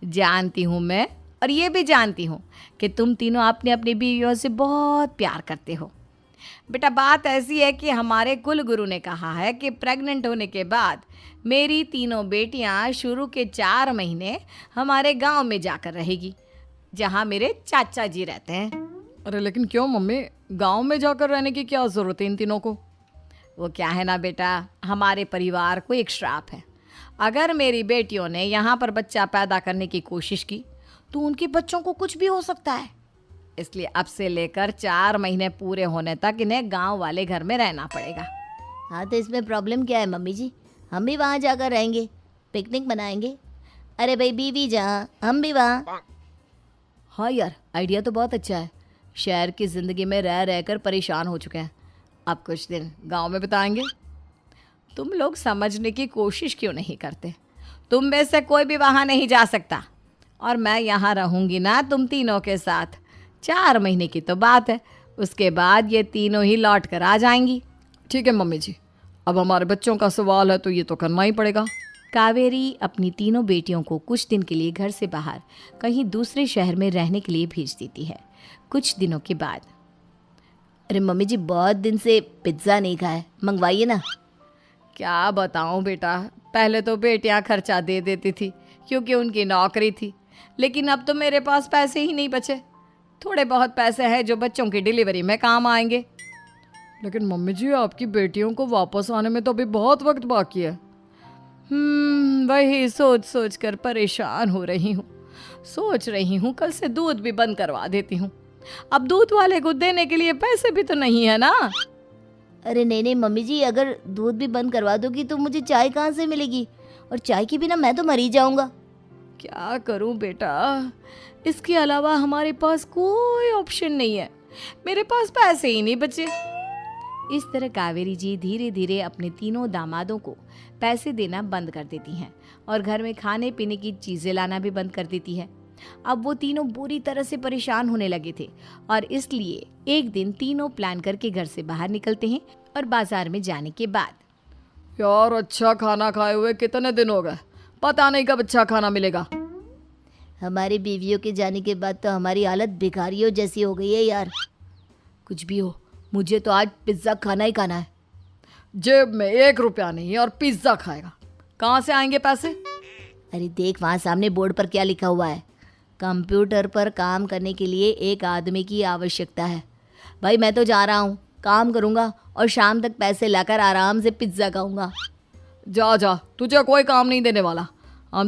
जानती हूँ मैं, और ये भी जानती हूँ कि तुम तीनों अपनी अपनी बीवियों से बहुत प्यार करते हो। बेटा, बात ऐसी है कि हमारे कुल गुरु ने कहा है कि प्रेग्नेंट होने के बाद मेरी तीनों बेटियां शुरू के 4 महीने हमारे गांव में जाकर रहेगी, जहां मेरे चाचा जी रहते हैं। अरे लेकिन क्यों मम्मी, गांव में जाकर रहने की क्या ज़रूरत है इन तीनों को? वो क्या है ना बेटा, हमारे परिवार को एक श्राप है। अगर मेरी बेटियों ने यहाँ पर बच्चा पैदा करने की कोशिश की तो उनके बच्चों को कुछ भी हो सकता है। इसलिए अब से लेकर 4 महीने पूरे होने तक इन्हें गांव वाले घर में रहना पड़ेगा। हाँ तो इसमें प्रॉब्लम क्या है मम्मी जी, हम भी वहाँ जाकर रहेंगे, पिकनिक मनाएंगे। अरे भाई बीवी जहाँ हम भी वहाँ। हाँ यार, आइडिया तो बहुत अच्छा है। शहर की ज़िंदगी में रह रहकर परेशान हो चुके हैं, अब कुछ दिन गांव में बिताएंगे। तुम लोग समझने की कोशिश क्यों नहीं करते? तुम में से कोई भी वहाँ नहीं जा सकता, और मैं यहाँ रहूँगी ना तुम तीनों के साथ। 4 महीने की तो बात है, उसके बाद ये तीनों ही लौट कर आ जाएंगी। ठीक है मम्मी जी, अब हमारे बच्चों का सवाल है तो ये तो करना ही पड़ेगा। कावेरी अपनी तीनों बेटियों को कुछ दिन के लिए घर से बाहर कहीं दूसरे शहर में रहने के लिए भेज देती है। कुछ दिनों के बाद, अरे मम्मी जी बहुत दिन से पिज्ज़ा नहीं खाया, मंगवाइए ना। क्या बताऊं बेटा, पहले तो बेटियां खर्चा दे देती थी क्योंकि उनकी नौकरी थी, लेकिन अब तो मेरे पास पैसे ही नहीं बचे। थोड़े बहुत पैसे हैं जो बच्चों की डिलीवरी में काम आएंगे। लेकिन मम्मी जी, आपकी बेटियों को वापस आने में तो अभी बहुत वक्त बाकी है। वही सोच सोच कर परेशान हो रही हूँ। सोच रही हूँ कल से दूध भी बंद करवा देती हूँ। अब दूध वाले को देने के लिए पैसे भी तो नहीं है ना। अरे नहीं नहीं मम्मी जी, अगर दूध भी बंद करवा दोगी तो मुझे चाय कहाँ से मिलेगी, और चाय के बिना मैं तो मर ही जाऊंगा। क्या करूं बेटा, इसके अलावा हमारे पास कोई ऑप्शन नहीं है। मेरे पास पैसे ही नहीं बचे। इस तरह कावेरी जी धीरे धीरे अपने तीनों दामादों को पैसे देना बंद कर देती हैं और घर में खाने पीने की चीज़ें लाना भी बंद कर देती है। अब वो तीनों बुरी तरह से परेशान होने लगे थे, और इसलिए एक दिन तीनों प्लान करके घर से बाहर निकलते हैं। और बाजार में जाने के बाद, यार अच्छा खाना खाए हुए कितने दिन हो गए, पता नहीं कब अच्छा खाना मिलेगा। हमारी बीवियों के जाने के बाद तो हमारी हालत भिखारियों जैसी हो गई है यार। कुछ भी हो, मुझे तो आज पिज्ज़ा खाना ही खाना है। जेब में 1 रुपया नहीं है और पिज्ज़ा खाएगा, कहाँ से आएंगे पैसे? अरे देख वहाँ सामने बोर्ड पर क्या लिखा हुआ है, कंप्यूटर पर काम करने के लिए एक आदमी की आवश्यकता है। भाई मैं तो जा रहा हूँ, काम करूँगा और शाम तक पैसे लाकर आराम से पिज्ज़ा खाऊंगा। जा जा, तुझे कोई काम नहीं देने वाला।